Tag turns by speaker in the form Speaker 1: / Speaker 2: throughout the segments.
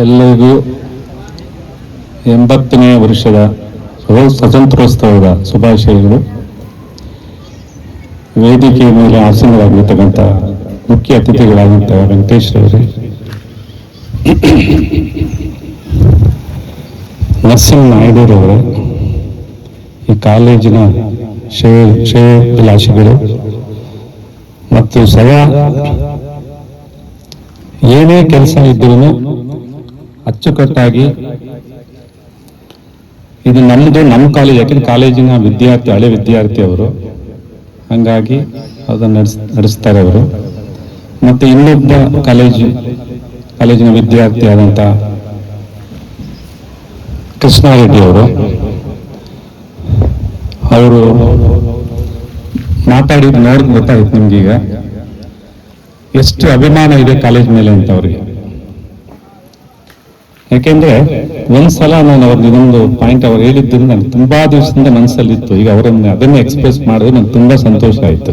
Speaker 1: ಎಲ್ಲರಿಗೂ 80ನೇ ವರ್ಷದ ಸ್ವಾತಂತ್ರ್ಯೋತ್ಸವದ ಶುಭಾಶಯಗಳು. ವೇದಿಕೆಯ ಮೇಲೆ ಆಸೀನರಾಗಿರ್ತಕ್ಕಂಥ ಮುಖ್ಯ ಅತಿಥಿಗಳಾದಂಥ ವೆಂಕಟೇಶ್ ಅವರೇ, ನರಸಿಂಹನಾಯ್ಡುರವರೇ, ಈ ಕಾಲೇಜಿನ ಶ್ರೇಯೋಭಿಲಾಷಿಗಳು ಮತ್ತು ಸದಾ ಏನೇ ಕೆಲಸ ಇದ್ರೂ ಅಚ್ಚುಕಟ್ಟಾಗಿ ಇದು ನಮ್ಮ ಕಾಲೇಜ್, ಯಾಕೆಂದ್ರೆ ಕಾಲೇಜಿನ ವಿದ್ಯಾರ್ಥಿ, ಹಳೆ ವಿದ್ಯಾರ್ಥಿ ಅವರು, ಹಂಗಾಗಿ ಅದನ್ನು ನಡೆಸ್ತಾರೆ ಅವರು. ಮತ್ತೆ ಇನ್ನೊಬ್ಬ ಕಾಲೇಜಿನ ವಿದ್ಯಾರ್ಥಿ ಆದಂತ ಕೃಷ್ಣಾರೆಡ್ಡಿ ಅವರು ಮಾತಾಡಿದ್ ನೋಡಿದ್ ಗೊತ್ತಾಯ್ತು ನಿಮ್ಗೀಗ ಎಷ್ಟು ಅಭಿಮಾನ ಇದೆ ಕಾಲೇಜ್ ಮೇಲೆ ಅಂತ ಅವ್ರಿಗೆ. ಯಾಕೆಂದ್ರೆ ಒಂದ್ಸಲ ನಾನು ಇನ್ನೊಂದು ಪಾಯಿಂಟ್ ಅವ್ರು ಹೇಳಿದ್ದರಿಂದ ನನಗೆ ತುಂಬಾ ದಿವಸದಿಂದ ಮನಸ್ಸಲ್ಲಿತ್ತು. ಈಗ ಅವರನ್ನು ಅದನ್ನೇ ಎಕ್ಸ್ಪ್ರೆಸ್ ಮಾಡಿದ್ರೆ ನಂಗೆ ತುಂಬಾ ಸಂತೋಷ ಆಯ್ತು.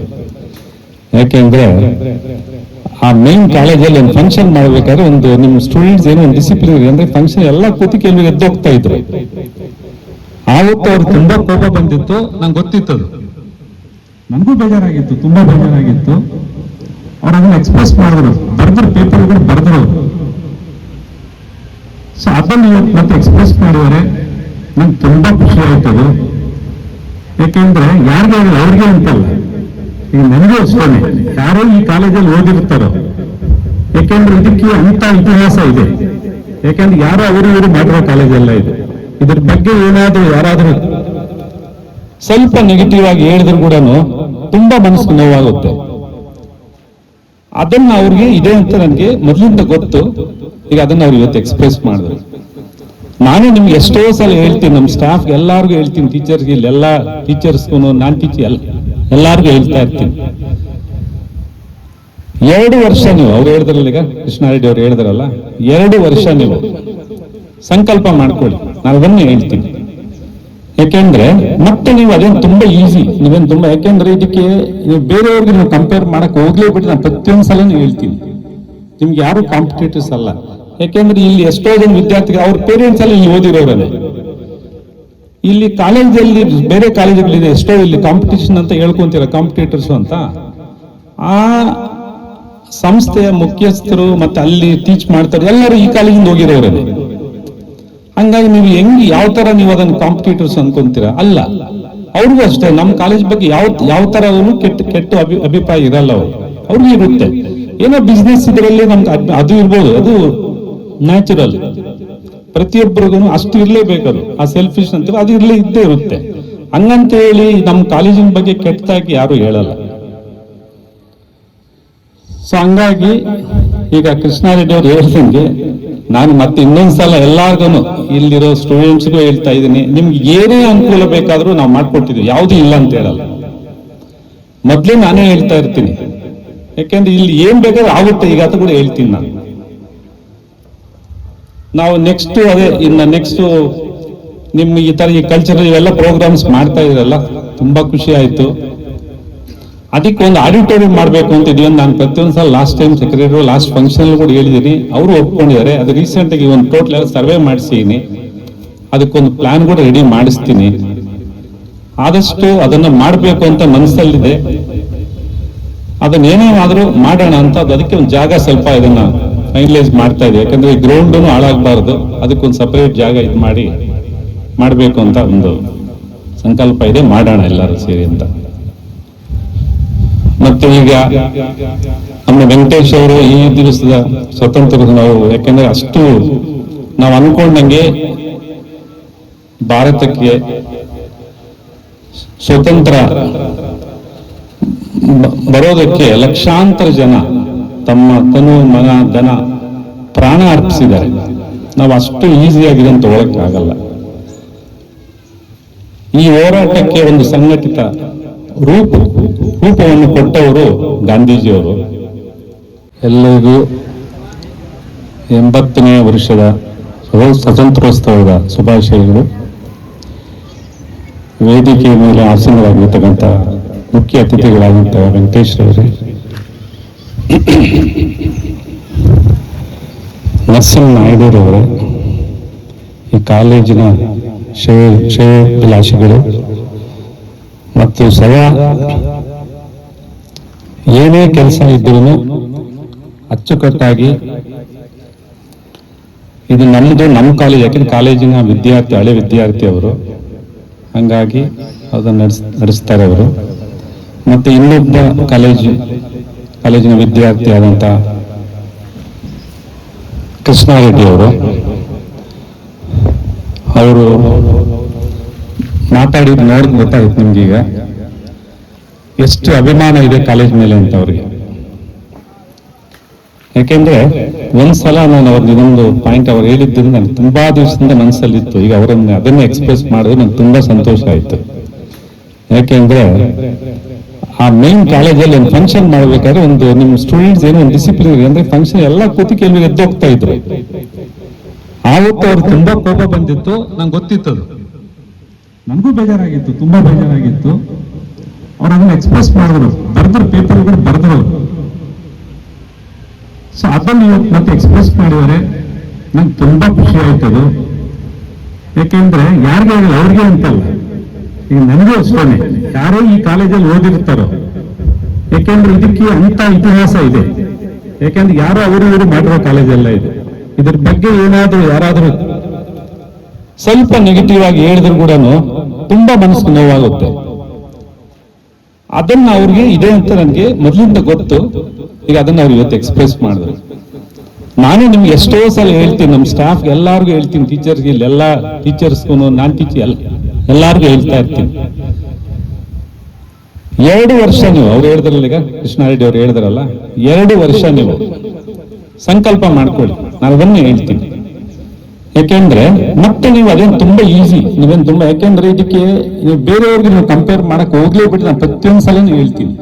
Speaker 1: ಯಾಕೆಂದ್ರೆ ಆ ಮೇನ್ ಕಾಲೇಜಲ್ಲಿ ಒಂದು ಫಂಕ್ಷನ್ ಮಾಡ್ಬೇಕಾದ್ರೆ ಒಂದು ನಿಮ್ಮ ಸ್ಟೂಡೆಂಟ್ಸ್ ಏನೋ ಒಂದು ಡಿಸಿಪ್ಲಿನ್ ಇದೆ ಅಂದ್ರೆ ಫಂಕ್ಷನ್ ಎಲ್ಲ ಕೂತಿ ಕೆಲವರು ಎದ್ದೋಗ್ತಾ ಇದ್ರು. ಆವತ್ತು ಅವ್ರು ತುಂಬಾ ಕೋಪ ಬಂದಿತ್ತು, ನಂಗೆ ಗೊತ್ತಿತ್ತು, ಅದು ನನಗೂ ಬೇಜಾರಾಗಿತ್ತು, ತುಂಬಾ ಬೇಜಾರಾಗಿತ್ತು. ಅವ್ರು ಅದನ್ನ ಎಕ್ಸ್ಪ್ರೆಸ್ ಮಾಡಿದ್ರು, ಬರೆದ್ರು, ಪೇಪರ್ಗಳು ಬರೆದ್ರು. ಸೊ ಅದನ್ನು ಮತ್ತೆ ಎಕ್ಸ್ಪ್ರೆಸ್ ಮಾಡಿದರೆ ನಂಗೆ ತುಂಬಾ ಖುಷಿ ಆಯ್ತದು. ಯಾಕೆಂದ್ರೆ ಯಾರಿಗೆ ಅವ್ರಿಗೆ ಅಂತಲ್ಲ, ಈಗ ನನಗೂ ಅಷ್ಟೇ, ಯಾರೋ ಈ ಕಾಲೇಜಲ್ಲಿ ಓದಿರ್ತಾರೋ, ಯಾಕೆಂದ್ರೆ ಇದಕ್ಕೆ ಅಂತ ಇತಿಹಾಸ ಇದೆ. ಯಾಕೆಂದ್ರೆ ಯಾರೋ ಇವರು ಮಾಡಿರೋ ಕಾಲೇಜೆಲ್ಲ ಇದೆ. ಇದ್ರ ಬಗ್ಗೆ ಏನಾದ್ರೂ ಯಾರಾದ್ರೂ ಸ್ವಲ್ಪ ನೆಗೆಟಿವ್ ಆಗಿ ಹೇಳಿದ್ರು ಕೂಡ ತುಂಬಾ ಮನಸ್ಸು ನೋವಾಗುತ್ತೆ. ಅದನ್ನ ಅವ್ರಿಗೆ ಇದೆ ಅಂತ ನನಗೆ ಮೊದಲಿಂದ ಗೊತ್ತು. ಈಗ ಅದನ್ನ ಅವ್ರು ಇವತ್ತು ಎಕ್ಸ್ಪ್ರೆಸ್ ಮಾಡಿದ್ರು. ನಾನು ನಿಮ್ಗೆ ಎಷ್ಟೋ ಸಲ ಹೇಳ್ತೀನಿ, ನಮ್ಮ ಸ್ಟಾಫ್ ಎಲ್ಲಾರ್ಗು ಹೇಳ್ತೀನಿ, ಟೀಚರ್ಸ್ಗೆ, ಎಲ್ಲ ಟೀಚರ್ಸ್ಗೂ, ನಾನ್ ಟೀಚರ್ ಎಲ್ಲಾರ್ಗು ಹೇಳ್ತಾ ಇರ್ತೀನಿ, 2 ವರ್ಷ ನೀವು, ಅವ್ರು ಹೇಳಿದ್ರಲ್ಲ, ಈಗ ಕೃಷ್ಣಾರೆಡ್ಡಿ ಅವ್ರು ಹೇಳಿದ್ರಲ್ಲ, 2 ವರ್ಷ ನೀವು ಸಂಕಲ್ಪ ಮಾಡ್ಕೊಳ್ಳಿ. ನಾನು ಅದನ್ನೇ ಹೇಳ್ತೀನಿ. ಯಾಕೆಂದ್ರೆ ಮತ್ತೆ ನೀವು ಅದೇನು ತುಂಬಾ ಈಸಿ, ನೀವೇನು ತುಂಬಾ, ಯಾಕೆಂದ್ರೆ ಇದಕ್ಕೆ ನೀವು ಬೇರೆಯವ್ರಿಗೆ ನೀವು ಕಂಪೇರ್ ಮಾಡಕ್ ಹೋಗ್ಲೇಬಿಟ್ಟು ನಾನು ಪ್ರತಿಯೊಂದು ಸಲನೂ ಹೇಳ್ತೀನಿ, ನಿಮ್ಗೆ ಯಾರು ಕಾಂಪಿಟೇಟರ್ಸ್ ಅಲ್ಲ. ಯಾಕೆಂದ್ರೆ ಇಲ್ಲಿ ಎಷ್ಟೋ ಜನ ವಿದ್ಯಾರ್ಥಿಗಳು ಅವ್ರ ಪೇರೆಂಟ್ಸ್ ಅಲ್ಲಿ ಇಲ್ಲಿ ಓದಿರೋರೇ. ಇಲ್ಲಿ ಕಾಲೇಜಲ್ಲಿ ಬೇರೆ ಕಾಲೇಜುಗಳಿದೆ, ಎಷ್ಟೋ ಇಲ್ಲಿ ಕಾಂಪಿಟೇಷನ್ ಅಂತ ಹೇಳ್ಕೊಂತೀರ, ಕಾಂಪಿಟೇಟರ್ಸ್ ಅಂತ. ಆ ಸಂಸ್ಥೆಯ ಮುಖ್ಯಸ್ಥರು ಮತ್ತೆ ಅಲ್ಲಿ ಟೀಚ್ ಮಾಡ್ತಾರೆ ಎಲ್ಲರೂ ಈ ಕಾಲೇಜಿಂದ ಹೋಗಿರೋರೇ. ಹಂಗಾಗಿ ನೀವು ಯಾವ ತರ ನೀವು ಅದನ್ನು ಕಾಂಪಿಟೇಟರ್ಸ್ ಅನ್ಕೊಂತೀರಾ, ಅಲ್ಲ. ಅವ್ರಿಗೂ ಅಷ್ಟೇ ನಮ್ಮ ಕಾಲೇಜ್ ಬಗ್ಗೆ ಯಾವ ತರ ಕೆಟ್ಟ ಅಭಿಪ್ರಾಯ ಇರಲ್ಲ. ಅವ್ರಿಗೂ ಇರುತ್ತೆ. ಏನೋ ಬಿಸ್ನೆಸ್ ಇದರಲ್ಲಿ ನಮ್ಗೆ ಅದು ಇರ್ಬೋದು, ಅದು ನ್ಯಾಚುರಲ್, ಪ್ರತಿಯೊಬ್ಬರಿಗೂ ಅಷ್ಟು ಇರ್ಲೇಬೇಕದು. ಆ ಸೆಲ್ಫಿಶ್ ಅಂತ ಅದು ಇದ್ದೇ ಇರುತ್ತೆ. ಹಂಗಂತ ಹೇಳಿ ನಮ್ಮ ಕಾಲೇಜಿನ ಬಗ್ಗೆ ಕೆಟ್ಟದಾಗಿ ಯಾರು ಹೇಳಲ್ಲ. ಸೊ ಹಂಗಾಗಿ ಈಗ ಕೃಷ್ಣಾರೆಡ್ಡಿ ಅವ್ರು ಹೇಳ್ದಂಗೆ ನಾನು ಮತ್ತೆ ಇನ್ನೊಂದ್ಸಲ ಎಲ್ಲಾರ್ಗು ಇಲ್ಲಿರೋ ಸ್ಟೂಡೆಂಟ್ಸ್ಗೂ ಹೇಳ್ತಾ ಇದ್ದೀನಿ, ನಿಮ್ಗೆ ಏನೇ ಅನುಕೂಲ ಬೇಕಾದ್ರೂ ನಾವು ಮಾಡ್ಕೊಟ್ಟಿದ್ವಿ, ಯಾವ್ದು ಇಲ್ಲ ಅಂತ ಹೇಳಲ್ಲ. ಮೊದ್ಲೇ ನಾನೇ ಹೇಳ್ತಾ ಇರ್ತೀನಿ, ಯಾಕೆಂದ್ರೆ ಇಲ್ಲಿ ಏನ್ ಬೇಕಾದ್ರೂ ಆಗುತ್ತೆ. ಈಗ ಅದು ಕೂಡ ಹೇಳ್ತೀನಿ ನಾನು. ನಾವು ನೆಕ್ಸ್ಟ್ ನಿಮ್ ಈ ತರ ಈ ಕಲ್ಚರಲ್ ಇವೆಲ್ಲ ಪ್ರೋಗ್ರಾಮ್ಸ್ ಮಾಡ್ತಾ ಇದ್ರಲ್ಲ, ತುಂಬಾ ಖುಷಿ ಆಯ್ತು. ಅದಕ್ಕೆ ಒಂದು ಆಡಿಟೋರಿಯಂ ಮಾಡ್ಬೇಕು ಅಂತ ಇದೀವಿ. ನಾನು ಪ್ರತಿಯೊಂದ್ಸಲ last time secretary last function ಕೂಡ ಹೇಳಿದೀನಿ, ಅವರು ಒಪ್ಕೊಂಡಿದ್ದಾರೆ. ಅದು ರೀಸೆಂಟ್ ಆಗಿ ಒಂದು ಟೋಟಲ್ ಸರ್ವೆ ಮಾಡಿಸಿದೀನಿ, ಅದಕ್ಕೊಂದು ಪ್ಲಾನ್ ಕೂಡ ರೆಡಿ ಮಾಡಿಸ್ತೀನಿ. ಆದಷ್ಟು ಅದನ್ನ ಮಾಡ್ಬೇಕು ಅಂತ ಮನಸ್ಸಲ್ಲಿದೆ. ಅದನ್ನೇನೇ ಆದ್ರೂ ಮಾಡೋಣ ಅಂತ ಅದಕ್ಕೆ ಒಂದು ಜಾಗ ಸ್ವಲ್ಪ ಇದನ್ನ ಫೈನಲೈಸ್ ಮಾಡ್ತಾ ಇದೆ. ಯಾಕಂದ್ರೆ ಈ ಗ್ರೌಂಡ್ ಹಾಳಾಗಬಾರ್ದು, ಅದಕ್ಕೊಂದು ಸಪರೇಟ್ ಜಾಗ ಇದು ಮಾಡಬೇಕು ಅಂತ ಒಂದು ಸಂಕಲ್ಪ ಇದೆ. ಮಾಡೋಣ ಎಲ್ಲರೂ ಸೇರಿ ಅಂತ. ಮತ್ತೆ ಈಗ ನಮ್ಮ ವೆಂಕಟೇಶ್ ಅವರು ಈ ದಿವಸದ ಸ್ವತಂತ್ರ ನಾವು, ಯಾಕೆಂದ್ರೆ ಅಷ್ಟು ನಾವು ಅನ್ಕೊಂಡಂಗೆ ಭಾರತಕ್ಕೆ ಸ್ವತಂತ್ರ ಬರೋದಕ್ಕೆ ಲಕ್ಷಾಂತರ ಜನ ತಮ್ಮ ತನು, ಮನ, ಧನ, ಪ್ರಾಣ ಅರ್ಪಿಸಿದ್ದಾರೆ. ನಾವು ಅಷ್ಟು ಈಸಿಯಾಗಿದೆ ಅಂತ ಹೋಗಕ್ಕಾಗಲ್ಲ. ಈ ಹೋರಾಟಕ್ಕೆ ಒಂದು ಸಂಘಟಿತ ರೂಪವನ್ನು ಕೊಟ್ಟವರು ಗಾಂಧೀಜಿಯವರು. ಎಲ್ಲರಿಗೂ 80ನೇ ವರ್ಷದ ಸ್ವಾತಂತ್ರ್ಯೋತ್ಸವದ ಶುಭಾಶಯಗಳು. ವೇದಿಕೆಯ ಮೇಲೆ ಆಸೀನರಾಗಿರ್ತಕ್ಕಂಥ ಮುಖ್ಯ ಅತಿಥಿಗಳಾದಂಥ ವೆಂಕಟೇಶ್ ಅವರೇ, ನರಸಿಂಹನಾಯ್ಡುರವರೇ, ಈ ಕಾಲೇಜಿನ ಶ್ರೇಯೋಭಿಲಾಷಿಗಳು ಮತ್ತು ಸದಾ ಏನೇ ಕೆಲಸ ಇದ್ರೂ ಅಚ್ಚುಕಟ್ಟಾಗಿ ಇದು ನಮ್ಮದು, ನಮ್ಮ ಕಾಲೇಜ್, ಯಾಕೆಂದ್ರೆ ಕಾಲೇಜಿನ ವಿದ್ಯಾರ್ಥಿ, ಹಳೆ ವಿದ್ಯಾರ್ಥಿ ಅವರು, ಹಂಗಾಗಿ ಅದನ್ನು ನಡೆಸ್ತಾರೆ ಅವರು. ಮತ್ತೆ ಇನ್ನೊಬ್ಬ ಕಾಲೇಜಿನ ವಿದ್ಯಾರ್ಥಿ ಆದಂತ ಕೃಷ್ಣಾರೆಡ್ಡಿ ಅವರು ಮಾತಾಡಿದ್ ನೋಡಿದ್ ಗೊತ್ತಾಗುತ್ತೆ ನಿಮ್ಗೀಗ ಎಷ್ಟು ಅಭಿಮಾನ ಇದೆ ಕಾಲೇಜ್ ಮೇಲೆ ಅಂತ ಅವ್ರಿಗೆ. ಯಾಕೆಂದ್ರೆ ಒಂದ್ಸಲ ನಾನು ಅವ್ರದ್ದು ಇದೊಂದು ಪಾಯಿಂಟ್ ಅವ್ರು ಹೇಳಿದ್ದರಿಂದ ನನಗೆ ತುಂಬಾ ದಿವಸದಿಂದ ಮನಸ್ಸಲ್ಲಿತ್ತು. ಈಗ ಅವರನ್ನ ಅದನ್ನ ಎಕ್ಸ್ಪ್ರೆಸ್ ಮಾಡಿದ್ರೆ ನಂಗೆ ತುಂಬಾ ಸಂತೋಷ ಆಯ್ತು. ಯಾಕೆಂದ್ರೆ ಆ ಮೇನ್ ಕಾಲೇಜಲ್ಲಿ ಒಂದು ಫಂಕ್ಷನ್ ಮಾಡ್ಬೇಕಾದ್ರೆ ಒಂದು ನಿಮ್ಮ ಸ್ಟೂಡೆಂಟ್ಸ್ ಏನೋ ಒಂದು ಡಿಸಿಪ್ಲಿನ್ ಅಂದ್ರೆ ಫಂಕ್ಷನ್ ಎಲ್ಲ ಕೂತಿ ಕೆಲವರು ಎದ್ದೋಗ್ತಾ ಇದ್ರು. ಆವತ್ತು ಅವ್ರು ತುಂಬಾ ಕೋಪ ಬಂದಿತ್ತು, ನಂಗೆ ಗೊತ್ತಿತ್ತು ಅದು, ನನಗೂ ಬೇಜಾರಾಗಿತ್ತು, ತುಂಬಾ ಬೇಜಾರಾಗಿತ್ತು. ಅವ್ರು ಅದನ್ನ ಎಕ್ಸ್ಪ್ರೆಸ್ ಮಾಡಿದ್ರು, ಬರ್ದ್ರು, ಪೇಪರ್ಗಳು ಬರ್ದ್ರು. ಸೊ ಅದನ್ನು ಇವತ್ತು ಮತ್ತೆ ಎಕ್ಸ್ಪ್ರೆಸ್ ಮಾಡಿದರೆ ನಂಗೆ ತುಂಬಾ ಖುಷಿ ಆಯ್ತದು. ಯಾಕೆಂದ್ರೆ ಯಾರಿಗೆ ಅವ್ರಿಗೆ ಅಂತಲ್ಲ, ಈಗ ನನಗೂ ಅಷ್ಟೇ, ಯಾರೋ ಈ ಕಾಲೇಜಲ್ಲಿ ಓದಿರ್ತಾರೋ, ಯಾಕೆಂದ್ರೆ ಇದಕ್ಕೆ ಅಂತ ಇತಿಹಾಸ ಇದೆ. ಯಾಕೆಂದ್ರೆ ಯಾರೋ ಅವರು ಇವರು ಮಾಡಿರೋ ಕಾಲೇಜೆಲ್ಲ ಇದೆ. ಇದ್ರ ಬಗ್ಗೆ ಏನಾದ್ರೂ ಯಾರಾದ್ರೂ ಸ್ವಲ್ಪ ನೆಗೆಟಿವ್ ಆಗಿ ಹೇಳಿದ್ರು ಕೂಡ ತುಂಬಾ ಮನಸ್ಸು ನೋವಾಗುತ್ತೆ. ಅದನ್ನ ಅವ್ರಿಗೆ ಇದೆ ಅಂತ ನನಗೆ ಮೊದಲಿಂದ ಗೊತ್ತು. ಈಗ ಅದನ್ನ ಅವ್ರು ಇವತ್ತು ಎಕ್ಸ್ಪ್ರೆಸ್ ಮಾಡಿದ್ರು. ನಾನೇ ನಿಮ್ಗೆ ಎಷ್ಟೋ ಸಲ ಹೇಳ್ತೀನಿ, ನಮ್ಮ ಸ್ಟಾಫ್ ಎಲ್ಲಾರ್ಗು ಹೇಳ್ತೀನಿ, ಟೀಚರ್ಸ್ಗೆ, ಇಲ್ಲೆಲ್ಲ ಟೀಚರ್ಸ್ಗೂ, ನಾನ್ ಟೀಚರ್ ಎಲ್ಲಾರ್ಗು ಹೇಳ್ತಾ ಇರ್ತೀನಿ, 2 ವರ್ಷ ನೀವು, ಅವ್ರು ಹೇಳಿದ್ರಲ್ಲ ಈಗ ಕೃಷ್ಣಾರೆಡ್ಡಿ ಅವ್ರು ಹೇಳಿದ್ರಲ್ಲ, 2 ವರ್ಷ ನೀವು ಸಂಕಲ್ಪ ಮಾಡ್ಕೊಳ್ಳಿ. ನಾನು ಅದನ್ನೇ ಹೇಳ್ತೀನಿ. ಯಾಕೆಂದ್ರೆ ಮತ್ತೆ ನೀವು ಅದೇನು ತುಂಬಾ ಈಸಿ, ನೀವೇನು ತುಂಬಾ, ಯಾಕೆಂದ್ರೆ ಇದಕ್ಕೆ ನೀವು ಬೇರೆಯವ್ರಿಗೆ ನೀವು ಕಂಪೇರ್ ಮಾಡಕ್ ಹೋಗ್ಲೇಬಿಟ್ಟು ನಾನು ಪ್ರತಿಯೊಂದು ಸಲ ಹೇಳ್ತೀನಿ,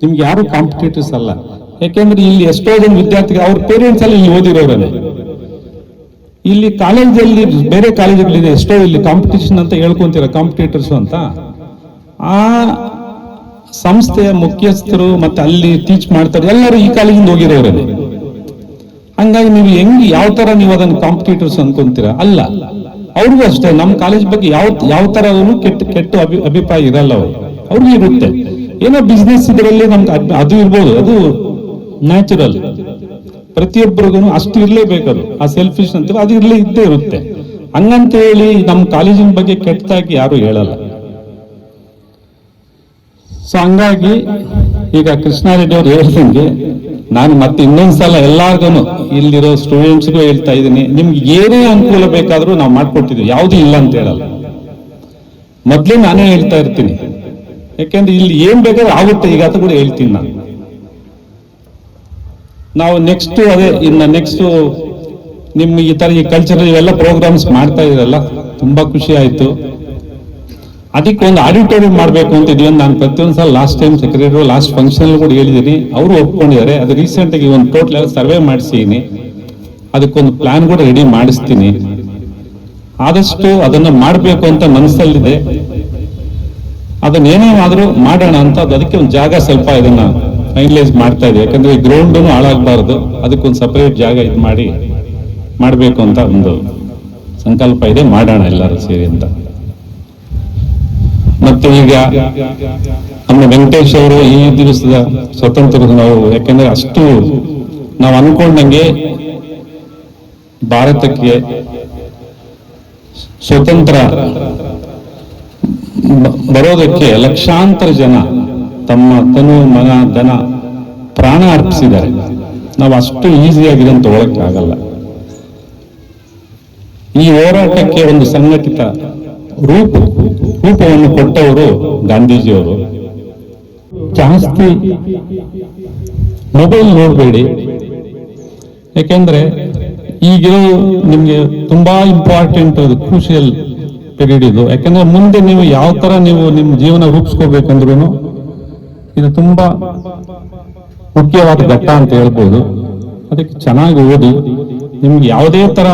Speaker 1: ನಿಮ್ಗೆ ಯಾರು ಕಾಂಪಿಟೇಟರ್ಸ್ ಅಲ್ಲ. ಯಾಕೆಂದ್ರೆ ಇಲ್ಲಿ ಎಷ್ಟೋ ಜನ ವಿದ್ಯಾರ್ಥಿಗಳು ಅವ್ರ ಪೇರೆಂಟ್ಸ್ ಅಲ್ಲಿ ಇಲ್ಲಿ ಓದಿರೋರೇ. ಇಲ್ಲಿ ಕಾಲೇಜಲ್ಲಿ ಬೇರೆ ಕಾಲೇಜುಗಳಿದೆ ಎಷ್ಟೋ, ಇಲ್ಲಿ ಕಾಂಪಿಟೇಷನ್ ಅಂತ ಹೇಳ್ಕೊಂತೀರ, ಕಾಂಪಿಟೇಟರ್ಸ್ ಅಂತ. ಆ ಸಂಸ್ಥೆಯ ಮುಖ್ಯಸ್ಥರು ಮತ್ತೆ ಅಲ್ಲಿ ಟೀಚ್ ಮಾಡ್ತಾರೆ ಎಲ್ಲರೂ ಈ ಕಾಲೇಜಿಂದ ಹೋಗಿರೋರೇ. ಹಂಗಾಗಿ ನೀವು ಯಾವ ತರ ನೀವು ಅದನ್ನ ಕಾಂಪಿಟೇಟರ್ಸ್ ಅನ್ಕೊಂತೀರಾ? ಅಲ್ಲ, ಅವ್ರಿಗೂ ಅಷ್ಟೇ ನಮ್ಮ ಕಾಲೇಜ್ ಬಗ್ಗೆ ಯಾವ ತರ ಕೆಟ್ಟ ಅಭಿಪ್ರಾಯ ಇರಲ್ಲ. ಅವ್ರಿಗೂ ಇರುತ್ತೆ, ಏನೋ ಬಿಸ್ನೆಸ್ ಇದರಲ್ಲಿ ನಮ್ಗೆ ಅದು ಇರ್ಬೋದು, ಅದು ನ್ಯಾಚುರಲ್, ಪ್ರತಿಯೊಬ್ಬರಿಗೂ ಅಷ್ಟು ಇರ್ಲೇಬೇಕದು, ಆ ಸೆಲ್ಫಿಶ್ ಅಂತೀವಿ, ಅದು ಇದ್ದೇ ಇರುತ್ತೆ. ಹಂಗಂತ ಹೇಳಿ ನಮ್ಮ ಕಾಲೇಜಿನ ಬಗ್ಗೆ ಕೆಟ್ಟದಾಗಿ ಯಾರು ಹೇಳಲ್ಲ. ಸೊ ಹಂಗಾಗಿ ಈಗ ಕೃಷ್ಣಾರೆಡ್ಡಿ ಅವ್ರು ಹೇಳ್ದಂಗೆ ನಾನು ಮತ್ತೆ ಇನ್ನೊಂದ್ಸಲ ಎಲ್ಲಾರ್ಗು ಇಲ್ಲಿರೋ ಸ್ಟೂಡೆಂಟ್ಸ್ಗೂ ಹೇಳ್ತಾ ಇದ್ದೀನಿ, ನಿಮ್ಗೆ ಏನೇ ಅನುಕೂಲ ಬೇಕಾದ್ರೂ ನಾವು ಮಾಡ್ಕೊಟ್ಟಿದ್ವಿ, ಯಾವ್ದು ಇಲ್ಲ ಅಂತ ಹೇಳಲ್ಲ. ಮೊದ್ಲೇ ನಾನೇ ಹೇಳ್ತಾ ಇರ್ತೀನಿ, ಯಾಕೆಂದ್ರೆ ಇಲ್ಲಿ ಏನ್ ಬೇಕಾದ್ರೂ ಆಗುತ್ತೆ. ಈಗ ಅದು ಕೂಡ ಹೇಳ್ತೀನಿ ನಾನು. ನಾವು ನೆಕ್ಸ್ಟ್ ನಿಮ್ಮ ಈ ತರ ಈ ಕಲ್ಚರಲ್ ಇವೆಲ್ಲ ಪ್ರೋಗ್ರಾಮ್ಸ್ ಮಾಡ್ತಾ ಇದ್ರಲ್ಲ, ತುಂಬಾ ಖುಷಿ ಆಯ್ತು. ಅದಕ್ಕೆ ಒಂದು ಆಡಿಟೋರಿಯಂ ಮಾಡಬೇಕು ಅಂತ ಇದೀವಿ. ನಾನು ಪ್ರತಿಯೊಂದ್ಸಲ last time secretary last function ಕೂಡ ಹೇಳಿದ್ದೀನಿ, ಅವರು ಒಪ್ಕೊಂಡಿದ್ದಾರೆ. ಅದು ರೀಸೆಂಟ್ ಆಗಿ ಒಂದು ಟೋಟಲ್ ಸರ್ವೆ ಮಾಡಿಸಿದೀನಿ, ಅದಕ್ಕೊಂದು ಪ್ಲಾನ್ ಕೂಡ ರೆಡಿ ಮಾಡಿಸ್ತೀನಿ. ಆದಷ್ಟು ಅದನ್ನ ಮಾಡಬೇಕು ಅಂತ ಮನಸ್ಸಲ್ಲಿದೆ. ಅದನ್ನೇನೇ ಆದ್ರೂ ಮಾಡೋಣ ಅಂತ ಅದಕ್ಕೆ ಒಂದು ಜಾಗ ಸ್ವಲ್ಪ ಇದನ್ನ ಫೈನಲೈಸ್ ಮಾಡ್ತಾ ಇದೆ. ಯಾಕಂದ್ರೆ ಈ ಗ್ರೌಂಡ್ ಹಾಳಾಗಬಾರ್ದು, ಅದಕ್ಕೊಂದು ಸಪರೇಟ್ ಜಾಗ ಇದು ಮಾಡಬೇಕು ಅಂತ ಒಂದು ಸಂಕಲ್ಪ ಇದೆ. ಮಾಡೋಣ ಎಲ್ಲರೂ ಸೇರಿ ಅಂತ. ಮತ್ತೆ ಈಗ ನಮ್ಮ ವೆಂಕಟೇಶ್ ಅವರು ಈ ದಿವಸದ ಸ್ವತಂತ್ರ ನಾವು, ಯಾಕೆಂದ್ರೆ ಅಷ್ಟು ನಾವು ಅನ್ಕೊಂಡಂಗೆ ಭಾರತಕ್ಕೆ ಸ್ವತಂತ್ರ ಬರೋದಕ್ಕೆ ಲಕ್ಷಾಂತರ ಜನ ತಮ್ಮ ತನು ಮನ ಧನ ಪ್ರಾಣ ಅರ್ಪಿಸಿದ್ದಾರೆ. ನಾವು ಅಷ್ಟು ಈಸಿಯಾಗಿ ಇದನ್ನು ತಗೊಳಕ್ಕಾಗಲ್ಲ. ಈ ಹೋರಾಟಕ್ಕೆ ಒಂದು ಸಂಘಟಿತ ರೂಪವನ್ನು ಕೊಟ್ಟವರು ಗಾಂಧೀಜಿಯವರು. ಜಾಸ್ತಿ ಮೊಬೈಲ್ ನೋಡಬೇಡಿ, ಯಾಕೆಂದ್ರೆ ಈಗಿರೋ ನಿಮ್ಗೆ ತುಂಬಾ ಇಂಪಾರ್ಟೆಂಟ್, ಅದು ಕ್ರೂಷಿಯಲ್ ಪೀರಿಯಡ್ ಇದು. ಯಾಕಂದ್ರೆ ಮುಂದೆ ನೀವು ಯಾವ ತರ ನೀವು ನಿಮ್ಮ ಜೀವನ ರೂಪಿಸ್ಕೋಬೇಕಂದ್ರೂ ಇದು ತುಂಬಾ ಮುಖ್ಯವಾದ ಘಟ್ಟ ಅಂತ ಹೇಳ್ಬೋದು. ಅದಕ್ಕೆ ಚೆನ್ನಾಗಿ ಓದಿ, ನಿಮ್ಗೆ ಯಾವುದೇ ತರ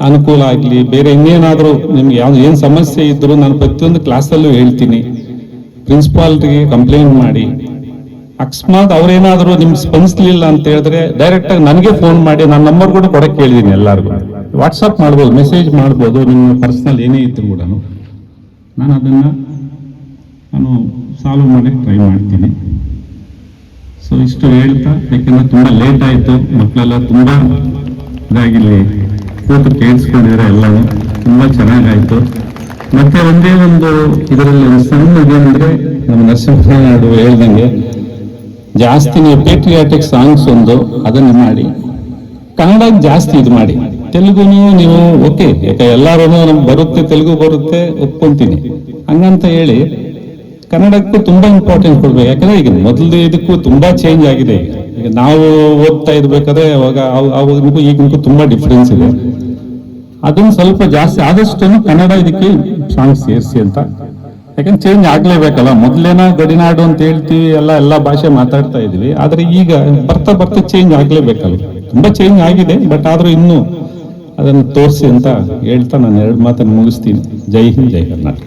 Speaker 1: ಅನುಕೂಲ ಆಗ್ಲಿ, ಬೇರೆ ಇನ್ನೇನಾದ್ರೂ ನಿಮ್ಗೆ ಏನ್ ಸಮಸ್ಯೆ ಇದ್ರು ನಾನು ಪ್ರತಿಯೊಂದು ಕ್ಲಾಸಲ್ಲೂ ಹೇಳ್ತೀನಿ, ಪ್ರಿನ್ಸಿಪಾಲ್ಗೆ ಕಂಪ್ಲೇಂಟ್ ಮಾಡಿ, ಅಕಸ್ಮಾತ್ ಅವ್ರೇನಾದ್ರು ನಿಮ್ಗೆ ಸ್ಪಂದಿಸ್ಲಿಲ್ಲ ಅಂತ ಹೇಳಿದ್ರೆ ಡೈರೆಕ್ಟ್ ಆಗಿ ನನಗೆ ಫೋನ್ ಮಾಡಿ ನನ್ನ ನಂಬರ್ ಕೂಡ ಕೊಡಕ್ಕೆ ಹೇಳಿದೀನಿ ಎಲ್ಲರಿಗೂ. ವಾಟ್ಸಪ್ ಮಾಡ್ಬೋದು, ಮೆಸೇಜ್ ಮಾಡ್ಬೋದು, ನಿಮ್ಮ ಪರ್ಸನಲ್ ಏನೇ ಇತ್ತು ಕೂಡ ನಾನು ಅದನ್ನ ಸಾಲ್ವ್ ಮಾಡಕ್ಕೆ ಟ್ರೈ ಮಾಡ್ತೀನಿ. ಸೊ ಇಷ್ಟು ಹೇಳ್ತಾ, ಯಾಕಂದ್ರೆ ತುಂಬಾ ಲೇಟ್ ಆಯ್ತು, ಮಕ್ಕಳೆಲ್ಲ ತುಂಬಾ ಇದಾಗಿಲ್ಲಿ ಕೂತು ಕೇಳಿಸ್ಕೊಂಡಿದ್ರೆ ಎಲ್ಲನೂ ತುಂಬಾ ಚೆನ್ನಾಗಾಯ್ತು. ಮತ್ತೆ ಒಂದೇ ಒಂದು ಇದರಲ್ಲಿ ಒಂದು ಸಣ್ಣದೇನೆಂದ್ರೆ ನಮ್ಮ ನರಸಿಂಹನಾಯ್ಡು ಹೇಳ್ದಂಗೆ ಜಾಸ್ತಿ ನೀವು ಪೇಟ್ರಿಯಾಟಿಕ್ ಸಾಂಗ್ಸ್ ಒಂದು ಅದನ್ನು ಮಾಡಿ, ಕನ್ನಡ ಜಾಸ್ತಿ ಇದು ಮಾಡಿ, ತೆಲುಗುನು ನೀವು ಓಕೆ, ಯಾಕೆ ಎಲ್ಲರೂ ನಮ್ಗೆ ಬರುತ್ತೆ, ತೆಲುಗು ಬರುತ್ತೆ ಒಪ್ಕೊಂತೀನಿ, ಹಂಗಂತ ಹೇಳಿ ಕನ್ನಡಕ್ಕೂ ತುಂಬಾ ಇಂಪಾರ್ಟೆನ್ಸ್ ಕೊಡ್ಬೇಕು. ಯಾಕಂದ್ರೆ ಈಗ ಮೊದಲು ಇದಕ್ಕೂ ತುಂಬಾ ಚೇಂಜ್ ಆಗಿದೆ. ಈಗ ನಾವು ಓದ್ತಾ ಇರ್ಬೇಕಾದ್ರೆ ಅವಾಗ ಅವಾಗೂ ಈಗಿಗೂ ತುಂಬಾ ಡಿಫ್ರೆನ್ಸ್ ಇದೆ. ಅದನ್ನ ಸ್ವಲ್ಪ ಜಾಸ್ತಿ ಆದಷ್ಟು ಕನ್ನಡ ಇದಕ್ಕೆ ಸಾಂಗ್ಸ್ ಸೇರಿಸಿ ಅಂತ. ಯಾಕಂದ್ರೆ ಚೇಂಜ್ ಆಗ್ಲೇಬೇಕಲ್ಲ. ಮೊದ್ಲೇನೋ ಗಡಿನಾಡು ಅಂತ ಹೇಳ್ತೀವಿ, ಎಲ್ಲ ಭಾಷೆ ಮಾತಾಡ್ತಾ ಇದೀವಿ, ಆದ್ರೆ ಈಗ ಬರ್ತಾ ಬರ್ತಾ ಚೇಂಜ್ ಆಗ್ಲೇಬೇಕಲ್ಲ. ತುಂಬಾ ಚೇಂಜ್ ಆಗಿದೆ, ಬಟ್ ಆದ್ರೂ ಇನ್ನೂ ಅದನ್ನು ತೋರಿಸಿ ಅಂತ ಹೇಳ್ತಾ ನಾನು 2 ಮಾತನ್ನು ಮುಗಿಸ್ತೀನಿ. ಜೈ ಹಿಂದ್, ಜೈ ಕರ್ನಾಟಕ.